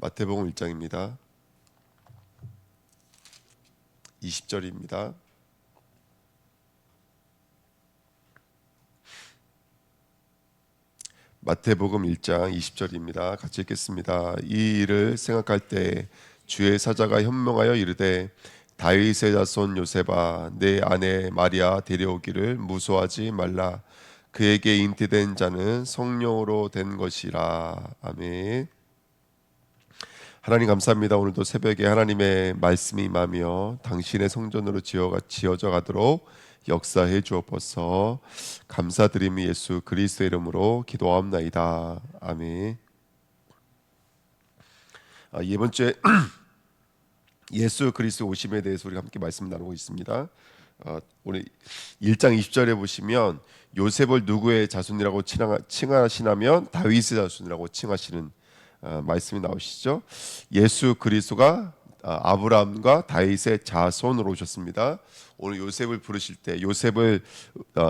마태복음 1장입니다. 20절입니다. 마태복음 1장 20절입니다. 같이 읽겠습니다. 이 일을 생각할 때 주의 사자가 현명하여 이르되 다윗의 자손 요셉아 내 아내 마리아 데려오기를 무소하지 말라. 그에게 잉태된 자는 성령으로 된 것이라. 아멘. 하나님 감사합니다. 오늘도 새벽에 하나님의 말씀이 임하며 당신의 성전으로 지어져 가도록 역사해 주옵소서. 감사드리며 예수 그리스도의 이름으로 기도하옵나이다. 아멘. 이번 주에 예수 그리스도 오심에 대해서 우리가 함께 말씀 나누고 있습니다. 오늘 1장 20절에 보시면 요셉을 누구의 자손이라고 칭하시냐면 다윗의 자손이라고 칭하시는 말씀이 나오시죠. 예수 그리스도가 아브라함과 다윗의 자손으로 오셨습니다. 오늘 요셉을 부르실 때 요셉을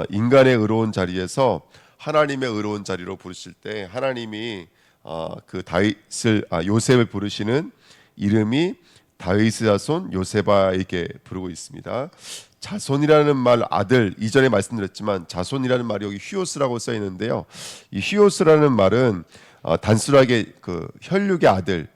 인간의 의로운 자리에서 하나님의 의로운 자리로 부르실 때 하나님이 그 요셉을 부르시는 이름이 다윗의 자손 요셉아에게 부르고 있습니다. 자손이라는 말, 아들, 이전에 말씀드렸지만 자손이라는 말이 여기 휴오스라고 써 있는데요. 이 휴오스라는 말은 단순하게 그 혈육의 아들,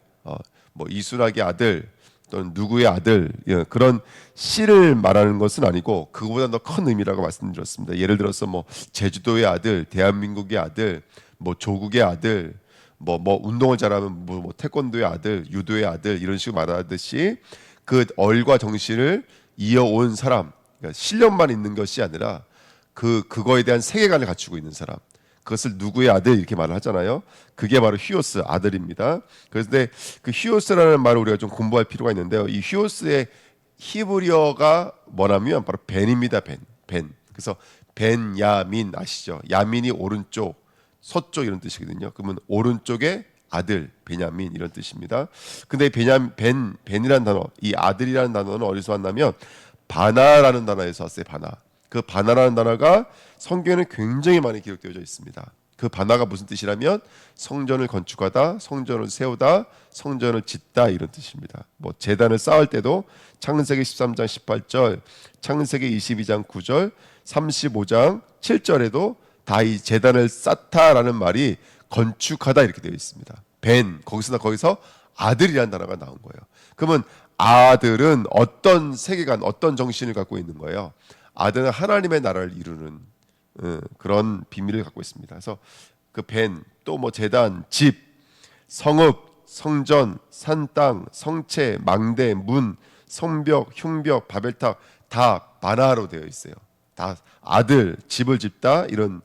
뭐 이순학의 아들 또는 누구의 아들 그런 씨를 말하는 것은 아니고 그거보다 더 큰 의미라고 말씀드렸습니다. 예를 들어서 뭐 제주도의 아들, 대한민국의 아들, 뭐 조국의 아들, 뭐 운동을 잘하면 뭐 태권도의 아들, 유도의 아들 이런 식으로 말하듯이 그 얼과 정신을 이어온 사람, 그러니까 실력만 있는 것이 아니라 그거에 대한 세계관을 갖추고 있는 사람. 그것을 누구의 아들 이렇게 말을 하잖아요. 그게 바로 휴오스 아들입니다. 그런데 그 휴오스라는 말을 우리가 좀 공부할 필요가 있는데요. 이 휴오스의 히브리어가 뭐냐면 바로 벤입니다. 벤. 그래서 벤야민 아시죠? 야민이 오른쪽, 서쪽 이런 뜻이거든요. 그러면 오른쪽의 아들 베냐민 이런 뜻입니다. 근데 벤이라는 단어, 이 아들이라는 단어는 어디서 왔냐면 바나라는 단어에서 왔어요. 바나. 그 바나라는 단어가 성경에는 굉장히 많이 기록되어져 있습니다. 그 바나가 무슨 뜻이라면 성전을 건축하다, 성전을 세우다, 성전을 짓다 이런 뜻입니다. 뭐 제단을 쌓을 때도 창세기 13장 18절, 창세기 22장 9절, 35장 7절에도 다 이 제단을 쌓다라는 말이 건축하다 이렇게 되어 있습니다. 거기서 아들이라는 단어가 나온 거예요. 그러면 아들은 어떤 세계관, 어떤 정신을 갖고 있는 거예요? 아들은 하나님의 나라를 이루는 그런 비밀을 갖고 있습니다. 그래서 그 또 뭐 제단, 집, 성읍, 성전, 산, 땅, 성체, 망대, 문, 성벽, 흉벽, 바벨탑 다 바나로 되어 있어요. 다 아들, 집을 짓다 이런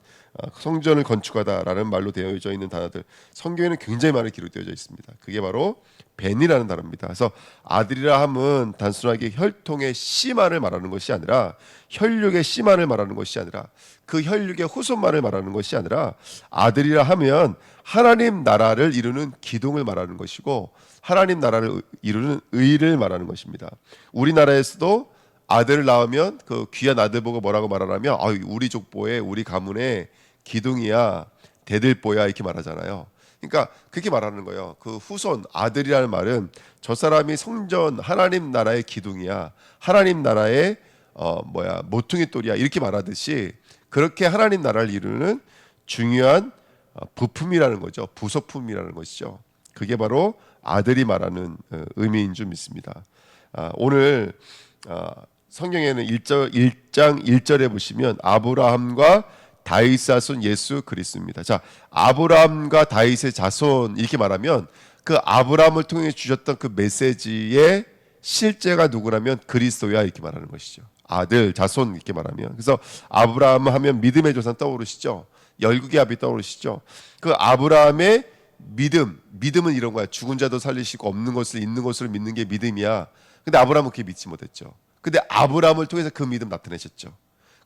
성전을 건축하다라는 말로 되어져 있는 단어들 성경에는 굉장히 많이 기록되어져 있습니다. 그게 바로 벤이라는 단어입니다. 그래서 아들이라 함은 단순하게 혈통의 씨만을 말하는 것이 아니라 혈육의 씨만을 말하는 것이 아니라 그 혈육의 후손만을 말하는 것이 아니라 아들이라 하면 하나님 나라를 이루는 기둥을 말하는 것이고 하나님 나라를 이루는 의를 말하는 것입니다. 우리나라에서도 아들을 낳으면 그 귀한 아들 보고 뭐라고 말하냐면 우리 족보에 우리 가문의 기둥이야 대들보야 이렇게 말하잖아요. 그러니까 그렇게 말하는 거예요. 그 후손 아들이라는 말은 저 사람이 성전 하나님 나라의 기둥이야 하나님 나라의 모퉁이 돌이야 이렇게 말하듯이 그렇게 하나님 나라를 이루는 중요한 부품이라는 거죠. 부속품이라는 것이죠. 그게 바로 아들이 말하는 의미인 줄 믿습니다. 오늘 성경에는 1장 1절에 보시면 아브라함과 다윗의 자손 예수 그리스도입니다. 자, 아브라함과 다윗의 자손 이렇게 말하면 그 아브라함을 통해 주셨던 그 메시지의 실제가 누구라면 그리스도야 이렇게 말하는 것이죠. 아들, 자손 이렇게 말하면 그래서 아브라함 하면 믿음의 조상 떠오르시죠. 열국의 아비 떠오르시죠. 그 아브라함의 믿음은 이런 거야. 죽은 자도 살리시고 없는 것을 있는 것으로 믿는 게 믿음이야. 근데 아브라함은 그렇게 믿지 못했죠. 근데 아브라함을 통해서 그 믿음 나타내셨죠.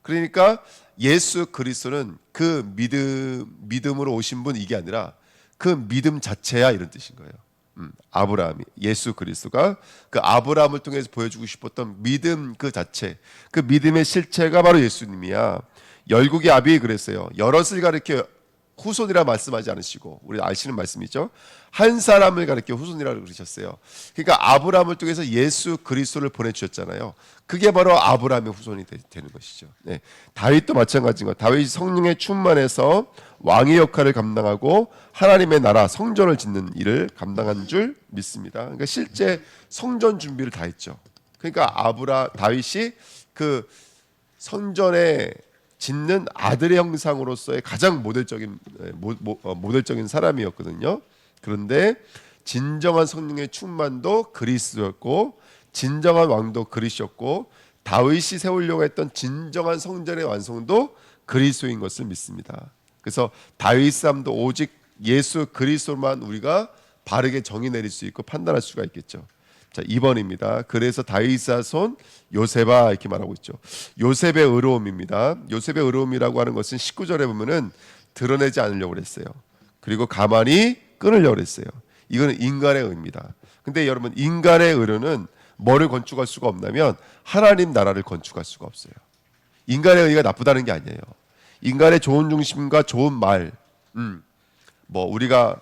그러니까 예수 그리스도는 그 믿음으로 오신 분 이게 아니라 그 믿음 자체야 이런 뜻인 거예요. 아브라함이 예수 그리스도가 그 아브라함을 통해서 보여주고 싶었던 믿음 그 자체, 그 믿음의 실체가 바로 예수님이야. 열국의 아비 그랬어요. 여럿을 가리켜 후손이라 말씀하지 않으시고, 우리 아시는 말씀이죠. 한 사람을 가리켜 후손이라고 그러셨어요. 그러니까 아브라함을 통해서 예수 그리스도를 보내주셨잖아요. 그게 바로 아브라함의 후손이 되는 것이죠. 네. 다윗도 마찬가지인 것. 다윗이 성령의 충만해서 왕의 역할을 감당하고 하나님의 나라 성전을 짓는 일을 감당한 줄 믿습니다. 그러니까 실제 성전 준비를 다 했죠. 그러니까 다윗이 그 성전에 짓는 아들의 형상으로서의 가장 모델적인 사람이었거든요. 그런데 진정한 성령의 충만도 그리스도였고, 진정한 왕도 그리스도였고, 다윗이 세우려고 했던 진정한 성전의 완성도 그리스도인 것을 믿습니다. 그래서 다윗 삶도 오직 예수 그리스도만 우리가 바르게 정의 내릴 수 있고 판단할 수가 있겠죠. 자, 2번입니다. 그래서 다윗 자손 요셉아 이렇게 말하고 있죠. 요셉의 의로움입니다. 요셉의 의로움이라고 하는 것은 19절에 보면은 드러내지 않으려고 그랬어요. 그리고 가만히 끊으려고 그랬어요. 이거는 인간의 의입니다. 근데 여러분, 인간의 의로는 뭐를 건축할 수가 없냐면 하나님 나라를 건축할 수가 없어요. 인간의 의가 나쁘다는 게 아니에요. 인간의 좋은 중심과 좋은 말, 뭐 우리가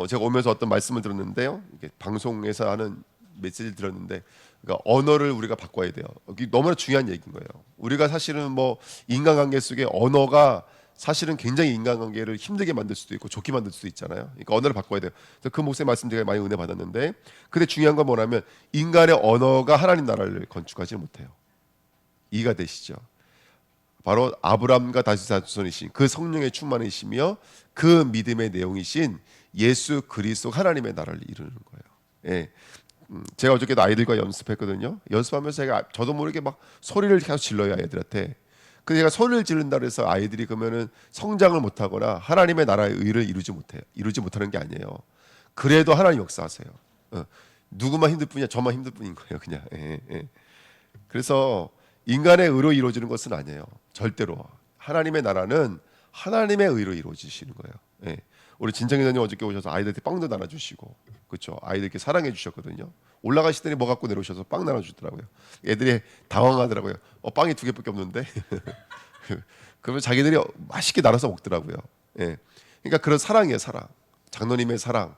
제가 오면서 어떤 말씀을 들었는데요. 이게 방송에서 하는 메시지를 들었는데, 그러니까 언어를 우리가 바꿔야 돼요. 이게 너무나 중요한 얘기인 거예요. 우리가 사실은 뭐 인간관계 속에 언어가 사실은 굉장히 인간관계를 힘들게 만들 수도 있고 좋게 만들 수도 있잖아요. 그러니까 언어를 바꿔야 돼요. 그래서 그 목사님 말씀 되게 많이 은혜 받았는데, 근데 중요한 건 뭐냐면 인간의 언어가 하나님 나라를 건축하지 못해요. 이해가 되시죠? 바로 아브라함과 다윗 자손이신 그 성령의 충만이시며 그 믿음의 내용이신 예수 그리스도 하나님의 나라를 이루는 거예요. 예. 제가 어저께도 아이들과 연습했거든요. 연습하면서 저도 모르게 막 소리를 계속 질러요, 아이들한테. 근데 제가 소리를 지른다 그래서 아이들이 그러면은 성장을 못하거나 하나님의 나라의 의를 이루지 못하는 게 아니에요. 그래도 하나님 역사하세요. 누구만 힘들 뿐이야, 저만 힘들 뿐인 거예요, 그냥. 예, 예. 그래서 인간의 의로 이루어지는 것은 아니에요. 절대로. 하나님의 나라는 하나님의 의로 이루어지시는 거예요. 예. 우리 진정회장님 어저께 오셔서 아이들한테 빵도 나눠주시고, 그렇죠? 아이들께 사랑해 주셨거든요. 올라가시더니 뭐 갖고 내려오셔서 빵 나눠주더라고요. 애들이 당황하더라고요. 빵이 2개밖에 없는데. 그러면 자기들이 맛있게 나눠서 먹더라고요. 예. 그러니까 그런 사랑이에요, 사랑. 장로님의 사랑,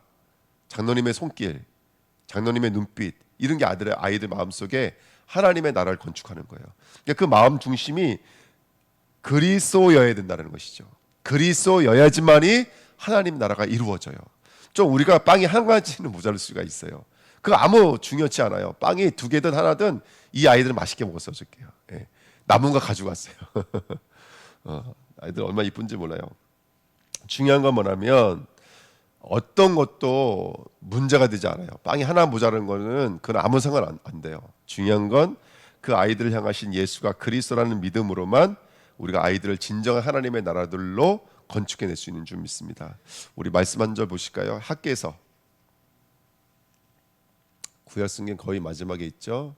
장로님의 손길, 장로님의 눈빛, 이런 게 아이들 마음속에 하나님의 나라를 건축하는 거예요. 그러니까 그 마음 중심이 그리스도여야 된다는 것이죠. 그리스도여야지만이 하나님 나라가 이루어져요. 좀 우리가 빵이 한 가지는 모자랄 수가 있어요. 그거 아무 중요치 않아요. 빵이 2개든 하나든 이 아이들은 맛있게 먹었어요, 어저께요. 예. 남은 거 가져갔어요. 아이들 얼마나 이쁜지 몰라요. 중요한 건 뭐냐면 어떤 것도 문제가 되지 않아요. 빵이 하나 모자란 거는 그건 아무 상관 안 돼요. 중요한 건 그 아이들을 향하신 예수가 그리스도라는 믿음으로만 우리가 아이들을 진정한 하나님의 나라들로 건축해낼 수 있는 줄 믿습니다. 우리 말씀 한 절 보실까요? 학개서 구약성경 거의 마지막에 있죠.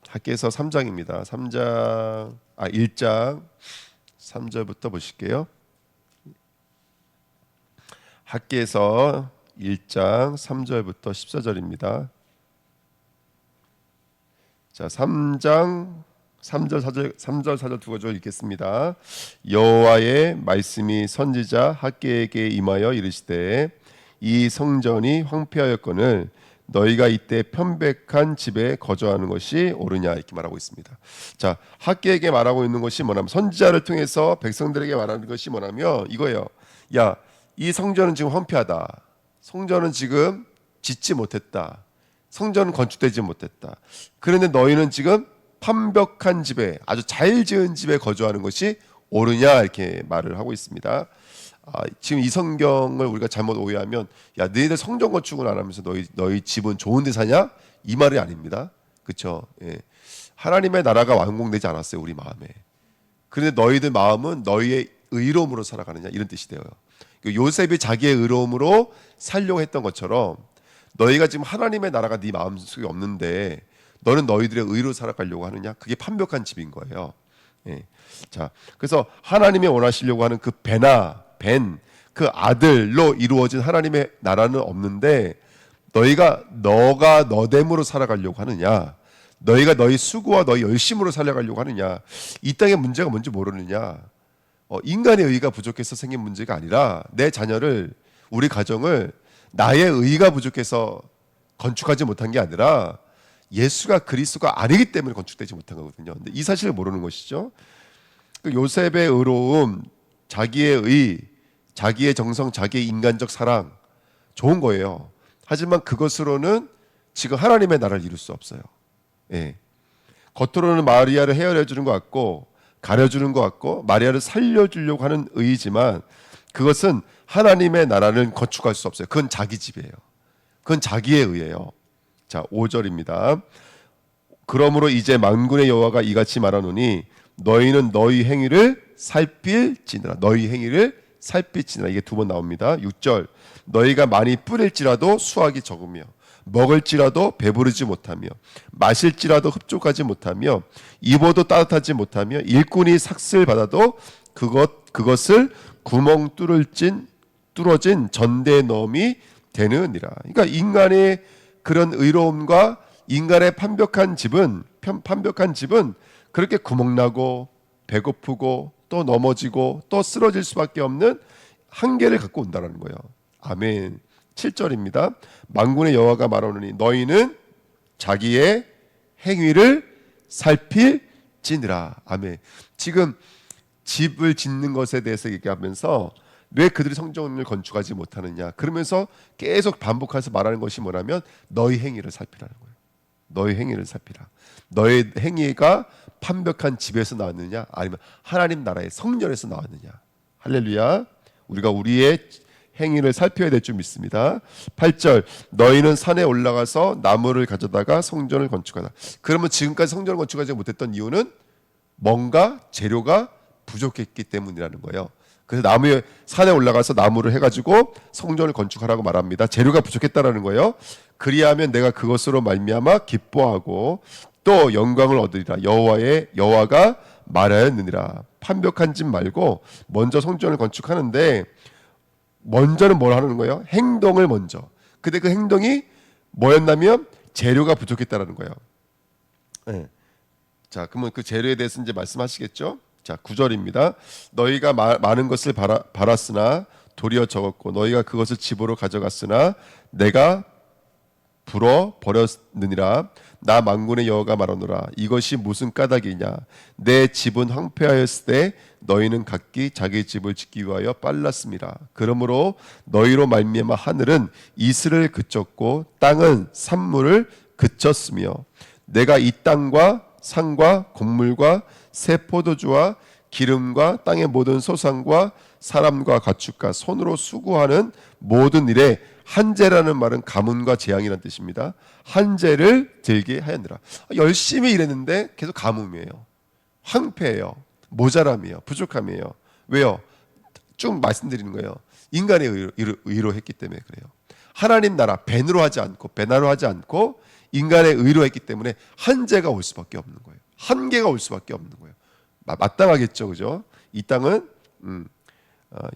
학개서 3장입니다. 1장 3절부터 보실게요. 학개서 1장 3절부터 14절입니다. 자, 3장 3절 4절 두 구절 읽겠습니다. 여호와의 말씀이 선지자 학개에게 임하여 이르시되 이 성전이 황폐하였거늘 너희가 이때 편백한 집에 거주하는 것이 옳으냐, 이렇게 말하고 있습니다. 자, 학개에게 말하고 있는 것이 뭐냐면, 선지자를 통해서 백성들에게 말하는 것이 뭐냐면 이거예요. 야, 이 성전은 지금 황폐하다. 성전은 지금 짓지 못했다. 성전은 건축되지 못했다. 그런데 너희는 지금 판벽한 집에, 아주 잘 지은 집에 거주하는 것이 옳으냐, 이렇게 말을 하고 있습니다. 지금 이 성경을 우리가 잘못 오해하면, 야, 너희들 성전 건축을 안 하면서 너희 집은 좋은 데 사냐? 이 말이 아닙니다. 그렇죠? 예. 하나님의 나라가 완공되지 않았어요, 우리 마음에. 그런데 너희들 마음은 너희의 의로움으로 살아가느냐, 이런 뜻이 돼요. 요셉이 자기의 의로움으로 살려고 했던 것처럼 너희가 지금 하나님의 나라가 네 마음속에 없는데 너는 너희들의 의로 살아가려고 하느냐? 그게 판벽한 집인 거예요. 예. 자, 그래서 하나님이 원하시려고 하는 그 그 아들로 이루어진 하나님의 나라는 없는데, 너가 너됨으로 살아가려고 하느냐? 너희가 너희 수고와 너희 열심으로 살아가려고 하느냐? 이 땅의 문제가 뭔지 모르느냐? 인간의 의가 부족해서 생긴 문제가 아니라 내 자녀를, 우리 가정을 나의 의가 부족해서 건축하지 못한 게 아니라 예수가 그리스도가 아니기 때문에 건축되지 못한 거거든요. 근데 이 사실을 모르는 것이죠. 그 요셉의 의로움, 자기의 의, 자기의 정성, 자기의 인간적 사랑 좋은 거예요. 하지만 그것으로는 지금 하나님의 나라를 이룰 수 없어요. 예. 겉으로는 마리아를 헤아려 주는 것 같고 가려주는 것 같고 마리아를 살려주려고 하는 의지만 그것은 하나님의 나라는 건축할 수 없어요. 그건 자기 집이에요. 그건 자기의 의예요. 자, 5절입니다. 그러므로 이제 만군의 여호와가 이같이 말하노니 너희는 너희 행위를 살필지니라. 너희 행위를 살필지니라. 이게 두 번 나옵니다. 6절. 너희가 많이 뿌릴지라도 수확이 적으며 먹을지라도 배부르지 못하며 마실지라도 흡족하지 못하며 입어도 따뜻하지 못하며 일꾼이 삭슬 받아도 그것을 구멍 뚫어진 전대에 넣음이 되느니라. 그러니까 인간의 그런 의로움과 인간의 판벽한 집은 그렇게 구멍나고 배고프고 또 넘어지고 또 쓰러질 수밖에 없는 한계를 갖고 온다는 거예요. 아멘. 7절입니다. 만군의 여호와가 말하노니 너희는 자기의 행위를 살필지니라. 아멘. 지금 집을 짓는 것에 대해서 얘기하면서 왜 그들이 성전을 건축하지 못하느냐, 그러면서 계속 반복해서 말하는 것이 뭐냐면 너희 행위를 살피라는 거예요. 너희 행위를 살피라. 너의 행위가 판벽한 집에서 나왔느냐 아니면 하나님 나라의 성전에서 나왔느냐. 할렐루야. 우리가 우리의 행위를 살펴야 될 줄 믿습니다. 8절. 너희는 산에 올라가서 나무를 가져다가 성전을 건축하라. 그러면 지금까지 성전을 건축하지 못했던 이유는 뭔가 재료가 부족했기 때문이라는 거예요. 그래서 산에 올라가서 나무를 해가지고 성전을 건축하라고 말합니다. 재료가 부족했다라는 거예요. 그리하면 내가 그것으로 말미암아 기뻐하고 또 영광을 얻으리라. 여호와가 말하였느니라. 판벽한 집 말고 먼저 성전을 건축하는데 먼저는 뭘 하는 거예요? 행동을 먼저. 근데 그 행동이 뭐였냐면 재료가 부족했다라는 거예요. 네. 자, 그러면 그 재료에 대해서 이제 말씀하시겠죠? 자, 9절입니다. 너희가 많은 것을 바랐으나 도리어 적었고 너희가 그것을 집으로 가져갔으나 내가 불어 버렸느니라. 나 만군의 여호와가 말하노라. 이것이 무슨 까닭이냐. 내 집은 황폐하였을 때 너희는 각기 자기 집을 짓기 위하여 빨랐습니다. 그러므로 너희로 말미암아 하늘은 이슬을 그쳤고 땅은 산물을 그쳤으며 내가 이 땅과 산과 곡물과 새 포도주와 기름과 땅의 모든 소산과 사람과 가축과 손으로 수고하는 모든 일에 한재라는 말은 가뭄과 재앙이라는 뜻입니다. 한재를 들게 하였느라. 열심히 일했는데 계속 가뭄이에요. 황폐해요. 모자람이에요. 부족함이에요. 왜요? 쭉 말씀드리는 거예요. 인간의 의로 했기 때문에 그래요. 하나님 나라 벤으로 하지 않고 인간의 의로 했기 때문에 한재가 올 수밖에 없는 거예요. 한계가 올 수밖에 없는 거예요. 마땅하겠죠, 그죠? 이 땅은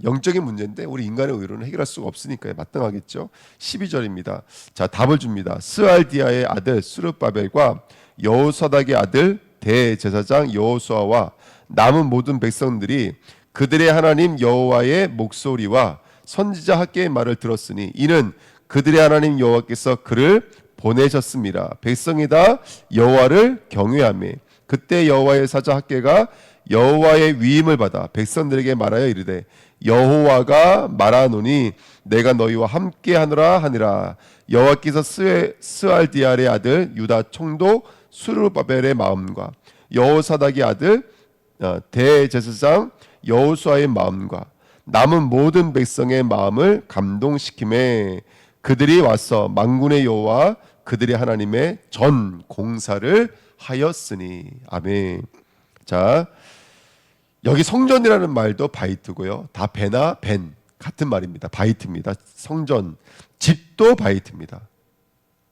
영적인 문제인데 우리 인간의 의로는 해결할 수가 없으니까요. 마땅하겠죠. 12절입니다. 자, 답을 줍니다. 스알디아의 아들 스룹바벨과 여호사닥의 아들 대제사장 여호수아와 남은 모든 백성들이 그들의 하나님 여호와의 목소리와 선지자 학개의 말을 들었으니 이는 그들의 하나님 여호와께서 그를 보내셨습니다. 백성이 다 여호와를 경외하며 그때 여호와의 사자 학개가 여호와의 위임을 받아 백성들에게 말하여 이르되 여호와가 말하노니 내가 너희와 함께 하노라 하니라. 여호와께서 스알디알의 아들 유다 총독 수르바벨의 마음과 여호사닥의 아들 대제사장 여호수아의 마음과 남은 모든 백성의 마음을 감동시키매 그들이 와서 만군의 여호와 그들의 하나님의 전 공사를 하였으니. 아멘. 자, 여기 성전이라는 말도 바이트고요. 다 베나 벤 같은 말입니다. 바이트입니다. 성전, 집도 바이트입니다.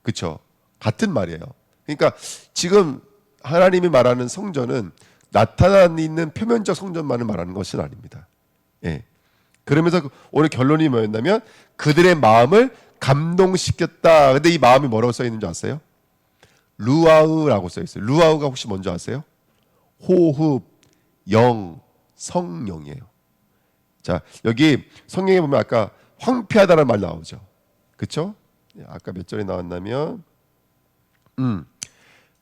그렇죠? 같은 말이에요. 그러니까 지금 하나님이 말하는 성전은 나타나 있는 표면적 성전만을 말하는 것은 아닙니다. 예. 그러면서 오늘 결론이 뭐였냐면 그들의 마음을 감동시켰다. 근데 이 마음이 뭐라고 써 있는지 아세요? 루아우라고 써 있어요. 루아우가 혹시 뭔지 아세요? 호흡, 영, 성령이에요. 자, 여기 성경에 보면 아까 황폐하다는 말 나오죠. 그렇죠? 아까 몇 절에 나왔냐면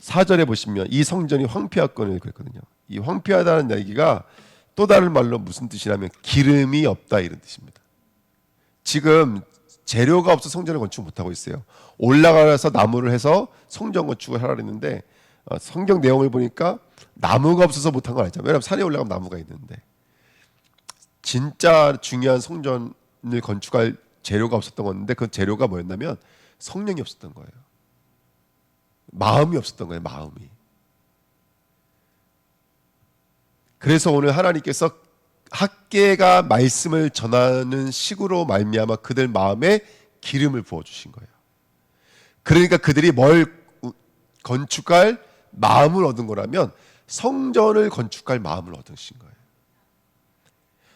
4절에 보시면 이 성전이 황폐하거늘 그랬거든요. 이 황폐하다는 얘기가 또 다른 말로 무슨 뜻이냐면 기름이 없다 이런 뜻입니다. 지금 재료가 없어 성전을 건축 못하고 있어요. 올라가서 나무를 해서 성전 건축을 하라 했는데 성경 내용을 보니까 나무가 없어서 못한 건 아니잖아요. 왜냐하면 산에 올라가면 나무가 있는데 진짜 중요한 성전을 건축할 재료가 없었던 건데 그 재료가 뭐였냐면 성령이 없었던 거예요. 마음이 없었던 거예요. 마음이. 그래서 오늘 하나님께서 학계가 말씀을 전하는 식으로 말미암아 그들 마음에 기름을 부어주신 거예요. 그러니까 그들이 뭘 건축할 마음을 얻은 거라면 성전을 건축할 마음을 얻으신 거예요.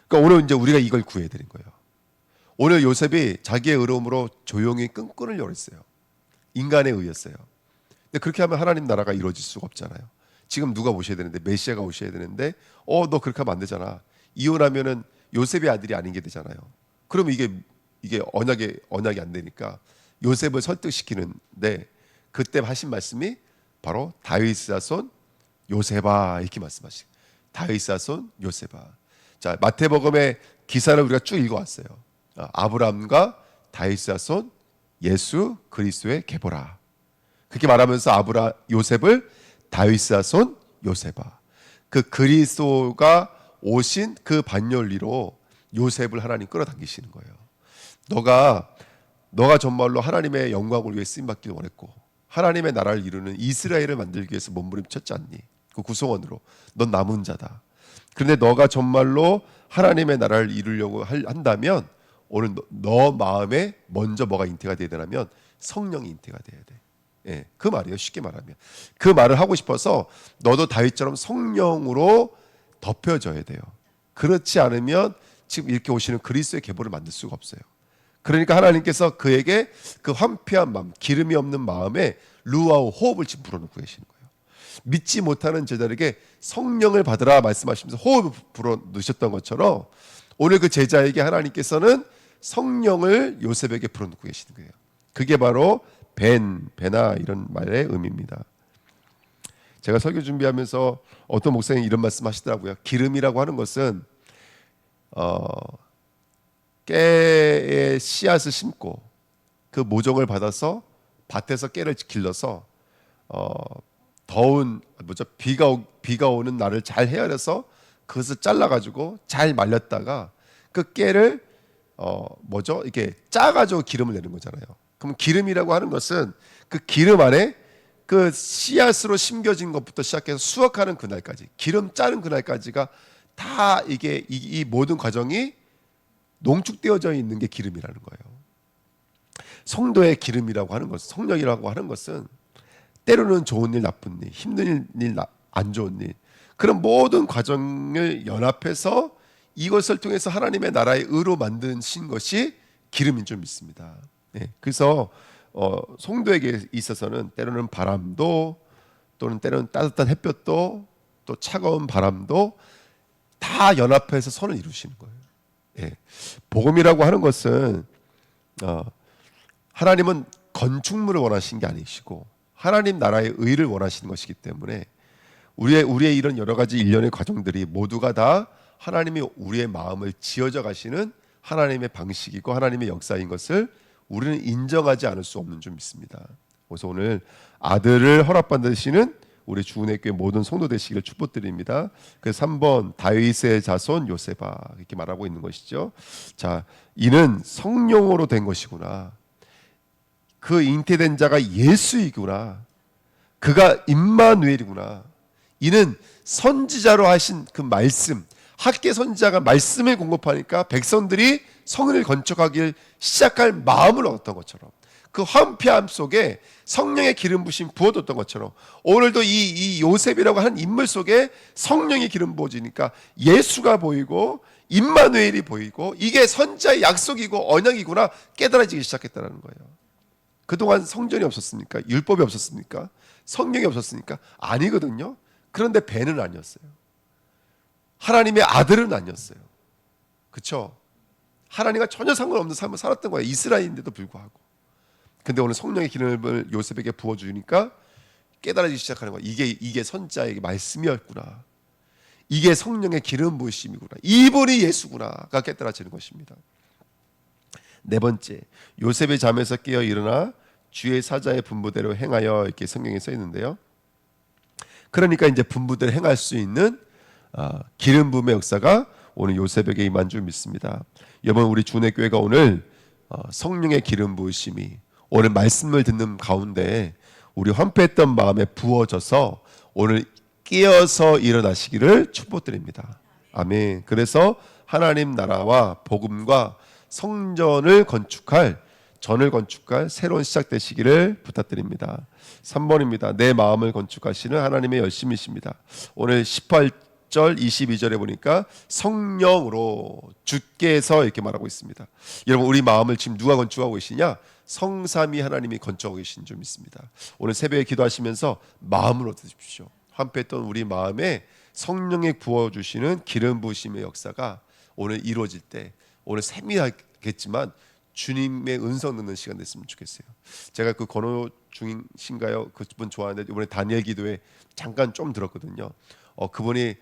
그러니까 오늘 이제 우리가 이걸 구해야 되는 거예요. 오늘 요셉이 자기의 의로움으로 조용히 끈끈을 열었어요. 인간에 의했어요. 근데 그렇게 하면 하나님 나라가 이루어질 수가 없잖아요. 지금 누가 오셔야 되는데 메시아가 오셔야 되는데 너 그렇게 하면 안 되잖아. 이혼하면은 요셉의 아들이 아닌 게 되잖아요. 그러면 이게 언약이 안 되니까 요셉을 설득시키는데 그때 하신 말씀이 바로 다윗 자손 요셉아 이렇게 말씀하시고 다윗 자손 요셉아. 자, 마태복음의 기사를 우리가 쭉 읽어왔어요. 아브라함과 다윗 자손 예수 그리스도의 계보라. 그렇게 말하면서 요셉을 다윗 자손 요셉아. 그 그리스도가 오신 그 반열리로 요셉을 하나님 끌어당기시는 거예요. 너가 정말로 하나님의 영광을 위해 쓰임 받기를 원했고 하나님의 나라를 이루는 이스라엘을 만들기 위해서 몸부림쳤지 않니? 그 구성원으로 넌 남은 자다. 그런데 너가 정말로 하나님의 나라를 이루려고 한다면 오늘 너 마음에 먼저 뭐가 잉태가 돼야 되냐면 성령이 잉태가 돼야 돼. 예, 그 말이에요. 쉽게 말하면 그 말을 하고 싶어서 너도 다윗처럼 성령으로 덮여져야 돼요. 그렇지 않으면 지금 이렇게 오시는 그리스도의 계보를 만들 수가 없어요. 그러니까 하나님께서 그에게 그 환폐한 마음, 기름이 없는 마음에 루아우 호흡을 지금 불어넣고 계시는 거예요. 믿지 못하는 제자에게 성령을 받으라 말씀하시면서 호흡을 불어넣으셨던 것처럼 오늘 그 제자에게 하나님께서는 성령을 요셉에게 불어넣고 계시는 거예요. 그게 바로 베나 이런 말의 의미입니다. 제가 설교 준비하면서 어떤 목사님이 이런 말씀 하시더라고요. 기름이라고 하는 것은 깨의 씨앗을 심고 그 모종을 받아서 밭에서 깨를 길러서 더운 비가 오는 날을 잘 헤아려서 그것을 잘라가지고 잘 말렸다가 그 깨를 이렇게 짜가지고 기름을 내는 거잖아요. 그럼 기름이라고 하는 것은 그 기름 안에 그 씨앗으로 심겨진 것부터 시작해서 수확하는 그날까지 기름 짜는 그날까지가 다 이게 이 모든 과정이 농축되어져 있는 게 기름이라는 거예요. 성도의 기름이라고 하는 것은 성령이라고 하는 것은 때로는 좋은 일, 나쁜 일, 힘든 일, 안 좋은 일 그런 모든 과정을 연합해서 이것을 통해서 하나님의 나라의 의로 만드신 것이 기름인 줄 믿습니다. 네, 그래서 성도에게 있어서는 때로는 바람도 또는 때로는 따뜻한 햇볕도 또 차가운 바람도 다 연합해서 선을 이루시는 거예요. 네, 복음이라고 하는 것은 하나님은 건축물을 원하시는 게 아니시고 하나님 나라의 의를 원하시는 것이기 때문에 우리의 이런 여러 가지 일련의 과정들이 모두가 다 하나님이 우리의 마음을 지어져 가시는 하나님의 방식이고 하나님의 역사인 것을 우리는 인정하지 않을 수 없는 줄 믿습니다. 그래서 오늘 아들을 허락받으시는 우리 주은혜 교회 모든 성도 되시기를 축복드립니다. 그래서 3번 다윗의 자손 요셉아 이렇게 말하고 있는 것이죠. 자, 이는 성령으로 된 것이구나. 그 잉태된 자가 예수이구나. 그가 임마누엘이구나. 이는 선지자로 하신 그 말씀, 학계 선지자가 말씀을 공급하니까 백성들이 성을 건축하길 시작할 마음을 얻었던 것처럼 그 황폐함 속에 성령의 기름 부심 부어뒀던 것처럼 오늘도 이 요셉이라고 하는 인물 속에 성령의 기름 부어지니까 예수가 보이고 임마누엘이 보이고 이게 선지자의 약속이고 언약이구나 깨달아지기 시작했다는 거예요. 그동안 성전이 없었습니까? 율법이 없었습니까? 성령이 없었습니까? 아니거든요. 그런데 배는 아니었어요. 하나님의 아들은 아니었어요. 그렇죠? 하나님과 전혀 상관없는 삶을 살았던 거예요. 이스라엘인데도 불구하고. 근데 오늘 성령의 기름을 요셉에게 부어주니까 깨달아지기 시작하는 거예요. 이게 선자의 말씀이었구나. 이게 성령의 기름 부으심이구나. 이분이 예수구나가 깨달아지는 것입니다. 네 번째, 요셉의 잠에서 깨어 일어나 주의 사자의 분부대로 행하여, 이렇게 성경에 써 있는데요. 그러니까 이제 분부대로 행할 수 있는 기름 부음의 역사가 오늘 요셉에게 임한 줄 믿습니다. 여러분, 우리 주내교회가 오늘 성령의 기름 부으심이 오늘 말씀을 듣는 가운데 우리 황폐했던 마음에 부어져서 오늘 깨어서 일어나시기를 축복드립니다. 아멘. 그래서 하나님 나라와 복음과 성전을 건축할, 전을 건축할 새로운 시작 되시기를 부탁드립니다. 3번입니다. 내 마음을 건축하시는 하나님의 열심이십니다. 오늘 18절 22절에 보니까 성령으로 주께서 이렇게 말하고 있습니다. 여러분, 우리 마음을 지금 누가 건축하고 계시냐? 성삼위 하나님이 건축하고 계신 줄 믿습니다. 오늘 새벽에 기도하시면서 마음을 얻으십시오. 한패했던 우리 마음에 성령이 부어주시는 기름 부으심의 역사가 오늘 이루어질 때, 오늘 세미하겠지만 주님의 음성 듣는 시간 됐으면 좋겠어요. 제가 그 권호 중이신가요? 그분 좋아하는데 이번에 다니엘 기도에 잠깐 좀 들었거든요. 그분이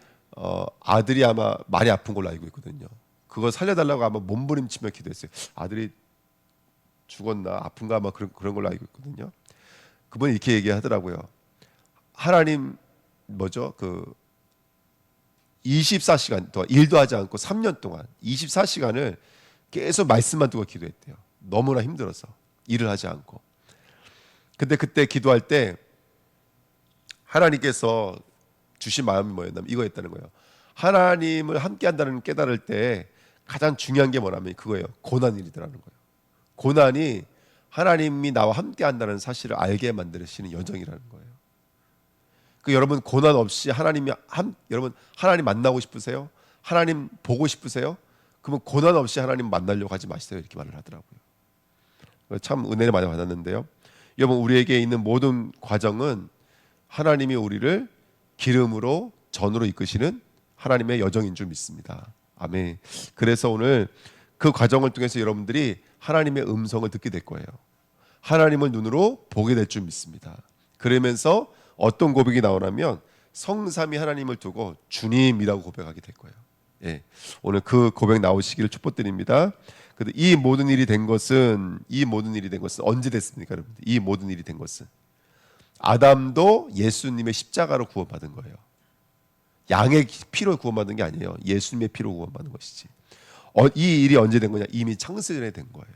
아들이 아마 많이 아픈 걸로 알고 있거든요. 그거 살려달라고 아마 몸부림치며 기도했어요. 아들이 죽었나 아픈가 아마 그런 걸로 알고 있거든요. 그분이 이렇게 얘기하더라고요. 하나님 그 24시간 동안 일도 하지 않고 3년 동안 24시간을 계속 말씀만 두고 기도했대요. 너무나 힘들어서 일을 하지 않고. 근데 그때 기도할 때 하나님께서 주신 마음이 뭐였냐면 이거였다는 거예요. 하나님을 함께 한다는 깨달을 때 가장 중요한 게 뭐냐면 그거예요. 고난일이더라는 거예요. 고난이 하나님이 나와 함께 한다는 사실을 알게 만드시는 여정이라는 거예요. 여러분, 고난 없이 여러분 하나님 만나고 싶으세요? 하나님 보고 싶으세요? 그러면 고난 없이 하나님 만나려고 하지 마시세요. 이렇게 말을 하더라고요. 참 은혜를 많이 받았는데요. 여러분, 우리에게 있는 모든 과정은 하나님이 우리를 기름으로 전으로 이끄시는 하나님의 여정인 줄 믿습니다. 아멘. 그래서 오늘 그 과정을 통해서 여러분들이 하나님의 음성을 듣게 될 거예요. 하나님을 눈으로 보게 될 줄 믿습니다. 그러면서 어떤 고백이 나오냐면 성삼위 하나님을 두고 주님이라고 고백하게 될 거예요. 예, 오늘 그 고백 나오시기를 축복드립니다. 근데 이 모든 일이 된 것은 언제 됐습니까, 여러분들? 이 모든 일이 된 것은 아담도 예수님의 십자가로 구원받은 거예요. 양의 피로 구원받은 게 아니에요. 예수님의 피로 구원받은 것이지. 이 일이 언제 된 거냐? 이미 창세전에 된 거예요.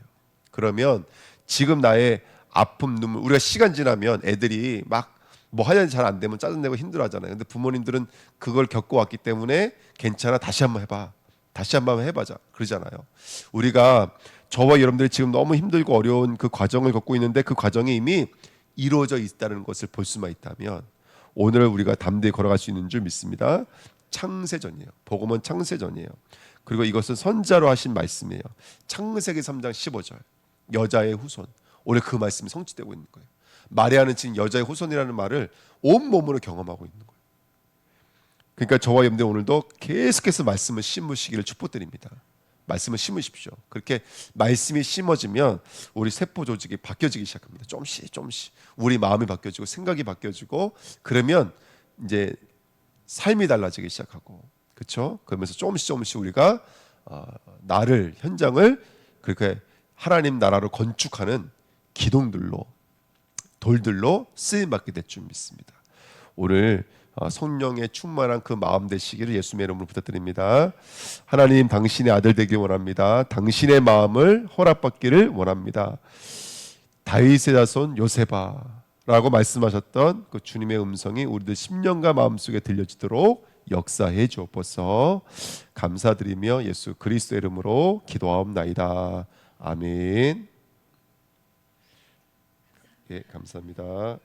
그러면 지금 나의 아픔, 눈물, 우리가 시간 지나면 애들이 막 뭐 하려니 잘 안 되면 짜증내고 힘들어하잖아요. 근데 부모님들은 그걸 겪어왔기 때문에 괜찮아, 다시 한번 해봐, 다시 한번 해봐자 그러잖아요. 우리가 저와 여러분들이 지금 너무 힘들고 어려운 그 과정을 겪고 있는데 그 과정이 이미 이루어져 있다는 것을 볼 수만 있다면 오늘 우리가 담대히 걸어갈 수 있는 줄 믿습니다. 창세전이에요. 복음은 창세전이에요. 그리고 이것은 선자로 하신 말씀이에요. 창세기 3장 15절 여자의 후손, 오늘 그 말씀이 성취되고 있는 거예요. 마리아는 지금 여자의 후손이라는 말을 온몸으로 경험하고 있는 거예요. 그러니까 저와 여러분들 오늘도 계속해서 말씀을 심으시기를 축복드립니다. 말씀을 심으십시오. 그렇게 말씀이 심어지면 우리 세포 조직이 바뀌어지기 시작합니다. 조금씩 우리 마음이 바뀌어지고 생각이 바뀌어지고, 그러면 이제 삶이 달라지기 시작하고, 그렇죠? 그러면서 조금씩 우리가 현장을 그렇게 하나님 나라로 건축하는 기둥들로, 돌들로 쓰임 받게 될 줄 믿습니다. 오늘 성령의 충만한 그 마음 되시기를 예수님의 이름으로 부탁드립니다. 하나님, 당신의 아들 되길 원합니다. 당신의 마음을 허락받기를 원합니다. 다윗의 자손 요셉아라고 말씀하셨던 그 주님의 음성이 우리들 심령과 마음속에 들려지도록 역사해 주옵소서. 감사드리며 예수 그리스도의 이름으로 기도하옵나이다. 아멘. 예, 감사합니다.